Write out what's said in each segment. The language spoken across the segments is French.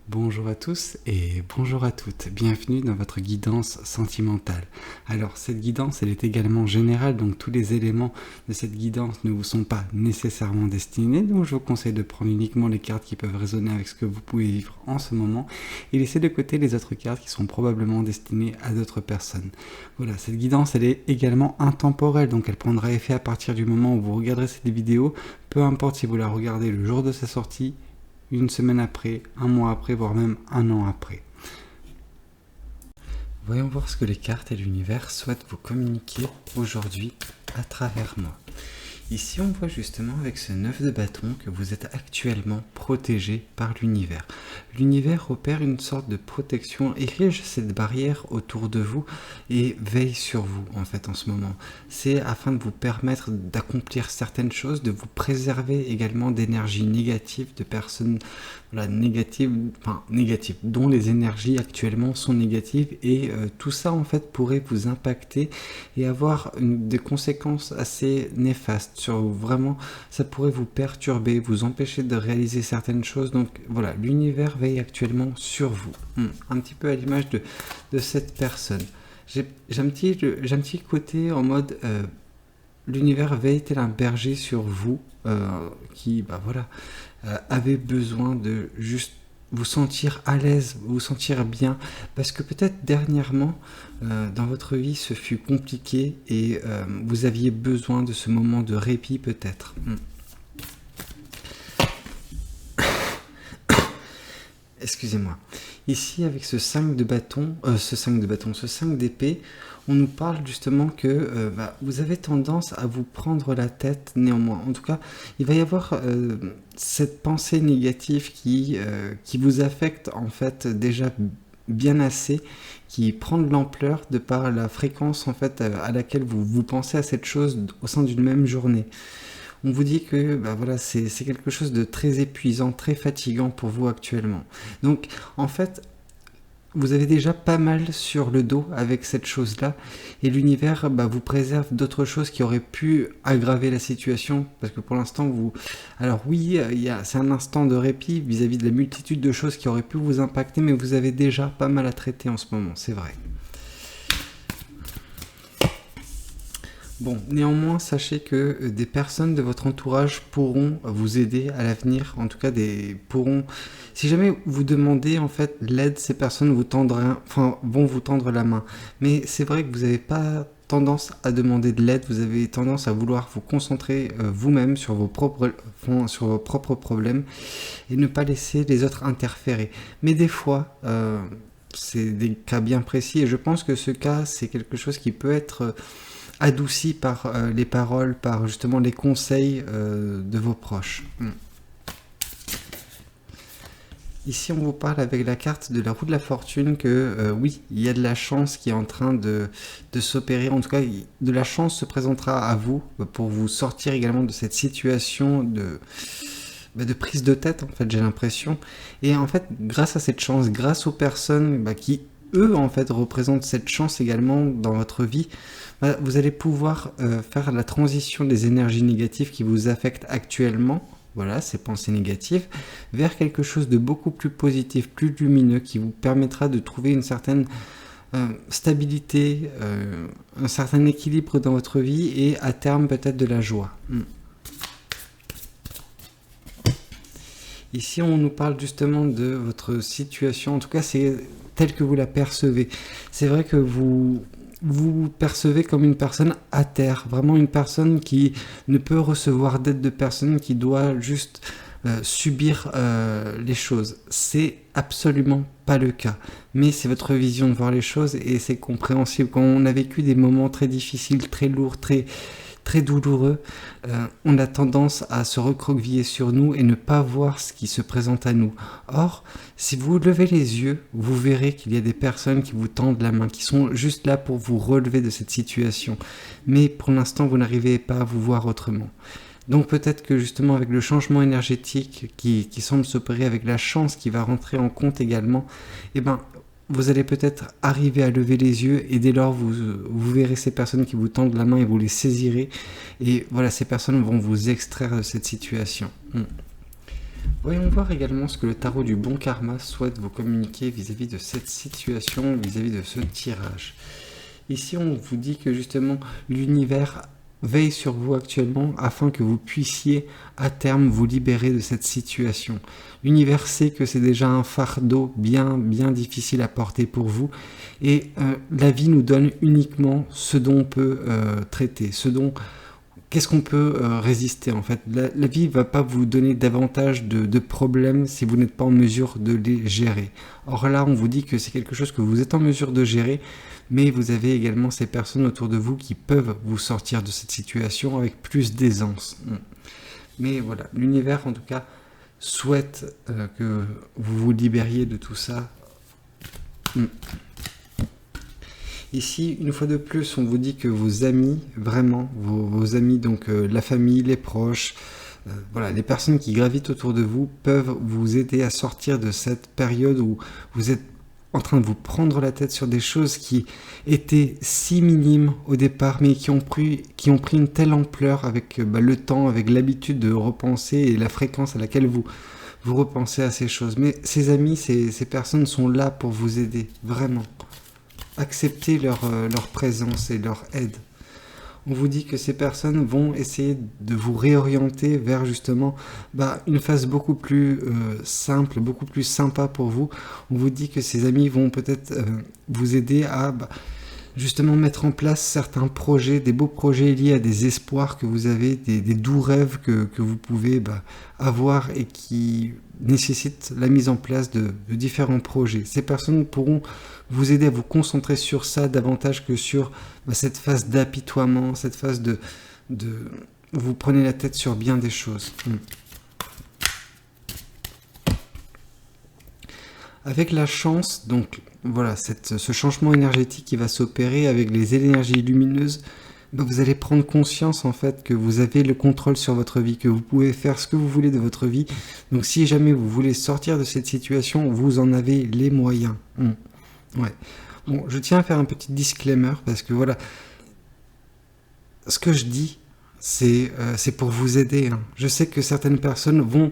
Bonjour à tous et bonjour à toutes, bienvenue dans votre guidance sentimentale. Alors cette guidance elle est également générale, donc tous les éléments de cette guidance ne vous sont pas nécessairement destinés, donc je vous conseille de prendre uniquement les cartes qui peuvent résonner avec ce que vous pouvez vivre en ce moment et laisser de côté les autres cartes qui sont probablement destinées à d'autres personnes. Voilà, cette guidance elle est également intemporelle, donc elle prendra effet à partir du moment où vous regarderez cette vidéo, peu importe si vous la regardez le jour de sa sortie, une semaine après, un mois après, voire même un an après. Voyons voir ce que les cartes et l'univers souhaitent vous communiquer aujourd'hui à travers moi. Ici, on voit justement avec ce 9 de bâton que vous êtes actuellement protégé par l'univers. L'univers opère une sorte de protection, érige cette barrière autour de vous et veille sur vous en fait en ce moment. C'est afin de vous permettre d'accomplir certaines choses, de vous préserver également d'énergies négatives, de personnes négatives, dont les énergies actuellement sont négatives et tout ça en fait pourrait vous impacter et avoir des conséquences assez néfastes sur vous. Vraiment, ça pourrait vous perturber, vous empêcher de réaliser certaines choses. Donc voilà, l'univers veille actuellement sur vous. Un petit peu à l'image de cette personne. J'ai un petit côté en mode l'univers veille tel un berger sur vous qui avait besoin de juste vous sentir à l'aise, vous sentir bien, parce que peut-être dernièrement dans votre vie ce fut compliqué et vous aviez besoin de ce moment de répit peut-être. Excusez-moi. Ici avec ce 5 de bâton, ce 5 d'épée, on nous parle justement que vous avez tendance à vous prendre la tête néanmoins. En tout cas, il va y avoir cette pensée négative qui vous affecte en fait déjà bien assez, qui prend de l'ampleur de par la fréquence en fait à laquelle vous pensez à cette chose au sein d'une même journée. On vous dit que c'est quelque chose de très épuisant, très fatigant pour vous actuellement. Donc en fait, vous avez déjà pas mal sur le dos avec cette chose-là et l'univers vous préserve d'autres choses qui auraient pu aggraver la situation parce que pour l'instant Alors oui, c'est un instant de répit vis-à-vis de la multitude de choses qui auraient pu vous impacter, mais vous avez déjà pas mal à traiter en ce moment, c'est vrai. Bon, néanmoins, sachez que des personnes de votre entourage pourront vous aider à l'avenir. En tout cas, si jamais vous demandez en fait l'aide, ces personnes vont vous tendre la main. Mais c'est vrai que vous n'avez pas tendance à demander de l'aide, vous avez tendance à vouloir vous concentrer vous-même sur vos propres problèmes et ne pas laisser les autres interférer. Mais des fois, c'est des cas bien précis et je pense que ce cas, c'est quelque chose qui peut être adouci par les paroles, par justement les conseils de vos proches. Ici, on vous parle avec la carte de la roue de la fortune que oui, il y a de la chance qui est en train de s'opérer. En tout cas, de la chance se présentera à vous pour vous sortir également de cette situation de prise de tête, en fait, j'ai l'impression. Et en fait, grâce à cette chance, grâce aux personnes qui, eux, en fait, représentent cette chance également dans votre vie, vous allez pouvoir faire la transition des énergies négatives qui vous affectent actuellement, voilà, ces pensées négatives, vers quelque chose de beaucoup plus positif, plus lumineux, qui vous permettra de trouver une certaine stabilité, un certain équilibre dans votre vie et à terme peut-être de la joie. Ici, on nous parle justement de votre situation, en tout cas, c'est tel que vous la percevez. C'est vrai que vous percevez comme une personne à terre, vraiment une personne qui ne peut recevoir d'aide de personne, qui doit juste subir les choses. C'est absolument pas le cas, mais c'est votre vision de voir les choses et c'est compréhensible. Quand on a vécu des moments très difficiles, très lourds, très douloureux, on a tendance à se recroqueviller sur nous et ne pas voir ce qui se présente à nous. Or, si vous levez les yeux, vous verrez qu'il y a des personnes qui vous tendent la main, qui sont juste là pour vous relever de cette situation. Mais pour l'instant, vous n'arrivez pas à vous voir autrement. Donc peut-être que justement avec le changement énergétique qui semble s'opérer, avec la chance qui va rentrer en compte également, vous allez peut-être arriver à lever les yeux et dès lors vous verrez ces personnes qui vous tendent la main et vous les saisirez et voilà, ces personnes vont vous extraire de cette situation. Voyons voir également ce que le tarot du bon karma souhaite vous communiquer vis-à-vis de cette situation, vis-à-vis de ce tirage. Ici, on vous dit que justement, l'univers veille sur vous actuellement afin que vous puissiez à terme vous libérer de cette situation. L'univers sait que c'est déjà un fardeau bien difficile à porter pour vous et la vie nous donne uniquement ce dont on peut traiter, qu'est-ce qu'on peut résister en fait. La vie ne va pas vous donner davantage de problèmes si vous n'êtes pas en mesure de les gérer. Or là, on vous dit que c'est quelque chose que vous êtes en mesure de gérer, mais vous avez également ces personnes autour de vous qui peuvent vous sortir de cette situation avec plus d'aisance. Mais voilà, l'univers en tout cas souhaite que vous vous libériez de tout ça. Ici, une fois de plus, on vous dit que vos amis, vraiment, vos amis, donc la famille, les proches, voilà, les personnes qui gravitent autour de vous peuvent vous aider à sortir de cette période où vous êtes en train de vous prendre la tête sur des choses qui étaient si minimes au départ, mais qui ont pris une telle ampleur avec le temps, avec l'habitude de repenser et la fréquence à laquelle vous repensez à ces choses. Mais ces amis, ces personnes sont là pour vous aider, vraiment. Acceptez leur présence et leur aide. On vous dit que ces personnes vont essayer de vous réorienter vers justement une phase beaucoup plus simple, beaucoup plus sympa pour vous. On vous dit que ces amis vont peut-être vous aider à justement mettre en place certains projets, des beaux projets liés à des espoirs que vous avez, des doux rêves que vous pouvez avoir et qui nécessitent la mise en place de différents projets. Ces personnes pourront vous aider à vous concentrer sur ça davantage que sur cette phase d'apitoiement, cette phase de vous prenez la tête sur bien des choses. Avec la chance, donc voilà, ce changement énergétique qui va s'opérer avec les énergies lumineuses, vous allez prendre conscience en fait que vous avez le contrôle sur votre vie, que vous pouvez faire ce que vous voulez de votre vie. Donc si jamais vous voulez sortir de cette situation, vous en avez les moyens. Ouais. Bon, je tiens à faire un petit disclaimer parce que voilà, ce que je dis, c'est pour vous aider. Je sais que certaines personnes vont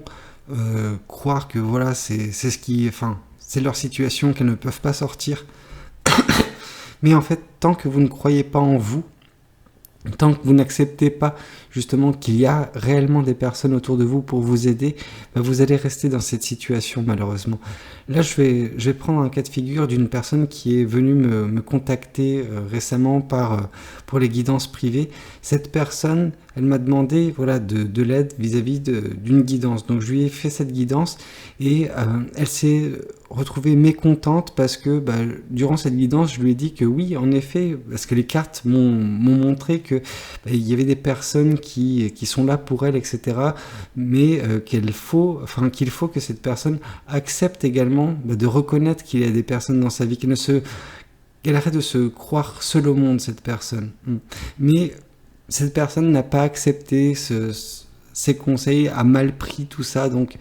croire que voilà, c'est leur situation, qu'elles ne peuvent pas sortir. Mais en fait, tant que vous ne croyez pas en vous, tant que vous n'acceptez pas justement qu'il y a réellement des personnes autour de vous pour vous aider, vous allez rester dans cette situation malheureusement. Là, je vais prendre un cas de figure d'une personne qui est venue me contacter récemment pour les guidances privées. Cette personne, elle m'a demandé de l'aide vis-à-vis d'une guidance. Donc je lui ai fait cette guidance et elle s'est retrouvée mécontente parce que durant cette guidance, je lui ai dit que oui, en effet, parce que les cartes m'ont montré que il y avait des personnes qui sont là pour elle, etc. Mais qu'il faut que cette personne accepte également de reconnaître qu'il y a des personnes dans sa vie, qu'elle arrête de se croire seule au monde, cette personne. Mais cette personne n'a pas accepté ses conseils, a mal pris tout ça. Donc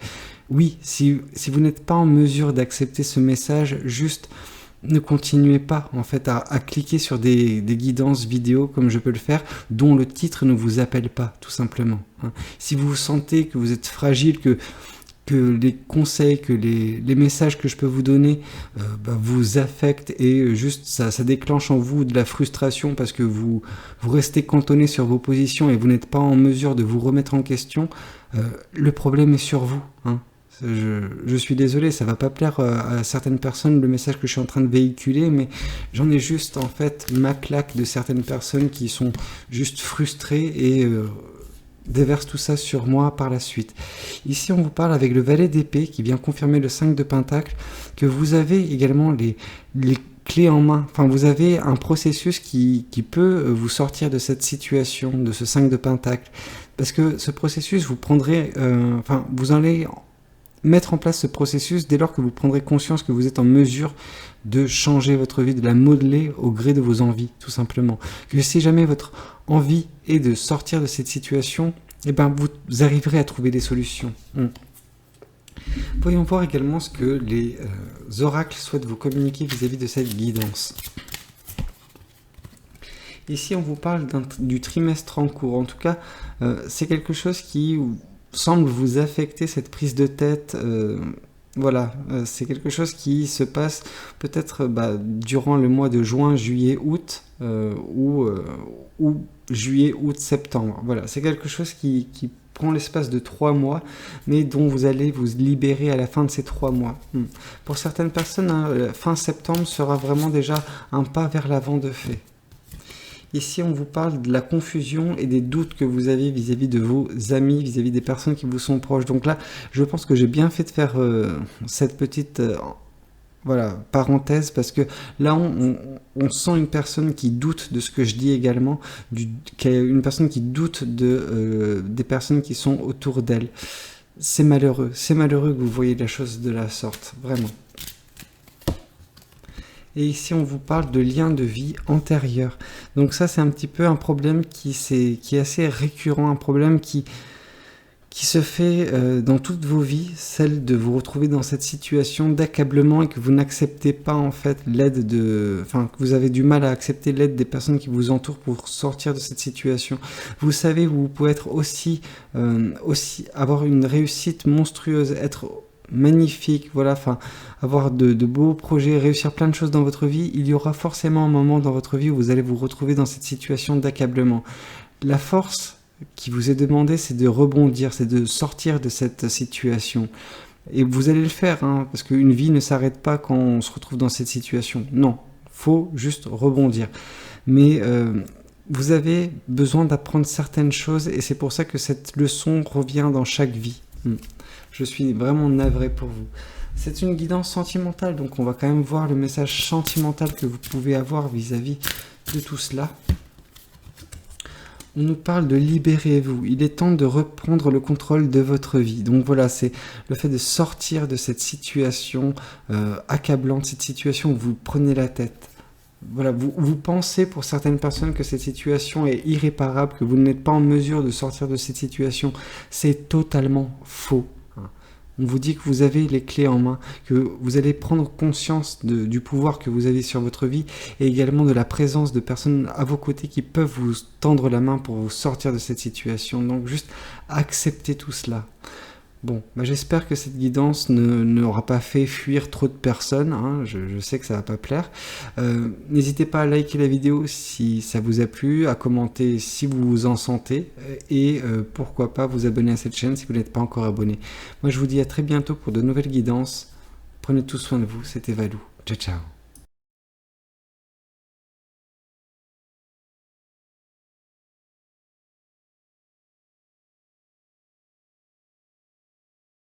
oui, si vous n'êtes pas en mesure d'accepter ce message, juste ne continuez pas en fait à cliquer sur des guidances vidéo comme je peux le faire, dont le titre ne vous appelle pas, tout simplement. Si vous sentez que vous êtes fragile, que les conseils, que les messages que je peux vous donner vous affectent et juste ça déclenche en vous de la frustration parce que vous restez cantonné sur vos positions et vous n'êtes pas en mesure de vous remettre en question, le problème est sur vous. Je suis désolé, ça va pas plaire à certaines personnes le message que je suis en train de véhiculer, mais j'en ai juste en fait ma claque de certaines personnes qui sont juste frustrées et déverse tout ça sur moi par la suite. Ici, on vous parle avec le valet d'épée qui vient confirmer le 5 de pentacle, que vous avez également les clés en main. Enfin, vous avez un processus qui peut vous sortir de cette situation, de ce 5 de pentacle. Parce que ce processus, vous allez mettre en place ce processus dès lors que vous prendrez conscience que vous êtes en mesure de changer votre vie, de la modeler au gré de vos envies, tout simplement. Que si jamais votre envie est de sortir de cette situation, vous arriverez à trouver des solutions. Voyons voir également ce que les oracles souhaitent vous communiquer vis-à-vis de cette guidance. Ici, on vous parle du trimestre en cours. En tout cas, c'est quelque chose qui semble vous affecter, cette prise de tête. Voilà, c'est quelque chose qui se passe peut-être durant le mois de juin, juillet, août ou juillet, août, septembre. Voilà, c'est quelque chose qui prend l'espace de 3 mois, mais dont vous allez vous libérer à la fin de ces 3 mois. Pour certaines personnes, fin septembre sera vraiment déjà un pas vers l'avant de fait. Ici, on vous parle de la confusion et des doutes que vous avez vis-à-vis de vos amis, vis-à-vis des personnes qui vous sont proches. Donc là, je pense que j'ai bien fait de faire cette petite parenthèse, parce que là, on sent une personne qui doute de ce que je dis également, une personne qui doute des personnes qui sont autour d'elle. C'est malheureux que vous voyez la chose de la sorte, vraiment. Et ici, on vous parle de liens de vie antérieurs. Donc ça, c'est un petit peu un problème qui est assez récurrent, un problème qui se fait dans toutes vos vies, celle de vous retrouver dans cette situation d'accablement et que vous n'acceptez pas en fait l'aide que vous avez du mal à accepter l'aide des personnes qui vous entourent pour sortir de cette situation. Vous savez, vous pouvez être aussi avoir une réussite monstrueuse, être magnifique, voilà, avoir de beaux projets, réussir plein de choses dans votre vie. Il y aura forcément un moment dans votre vie où vous allez vous retrouver dans cette situation d'accablement. La force qui vous est demandée, c'est de rebondir, c'est de sortir de cette situation. Et vous allez le faire, parce qu'une vie ne s'arrête pas quand on se retrouve dans cette situation. Non, faut juste rebondir. Mais vous avez besoin d'apprendre certaines choses, et c'est pour ça que cette leçon revient dans chaque vie. Je suis vraiment navré pour vous. C'est une guidance sentimentale, donc on va quand même voir le message sentimental que vous pouvez avoir vis-à-vis de tout cela. On nous parle de libérez-vous. Il est temps de reprendre le contrôle de votre vie. Donc voilà, c'est le fait de sortir de cette situation accablante, cette situation où vous prenez la tête. Voilà, vous pensez pour certaines personnes que cette situation est irréparable, que vous n'êtes pas en mesure de sortir de cette situation. C'est totalement faux. On vous dit que vous avez les clés en main, que vous allez prendre conscience du pouvoir que vous avez sur votre vie et également de la présence de personnes à vos côtés qui peuvent vous tendre la main pour vous sortir de cette situation. Donc juste acceptez tout cela. Bon, j'espère que cette guidance n'aura pas fait fuir trop de personnes, je sais que ça va pas plaire. N'hésitez pas à liker la vidéo si ça vous a plu, à commenter si vous vous en sentez, et pourquoi pas vous abonner à cette chaîne si vous n'êtes pas encore abonné. Moi je vous dis à très bientôt pour de nouvelles guidances. Prenez tout soin de vous, c'était Valou. Ciao ciao.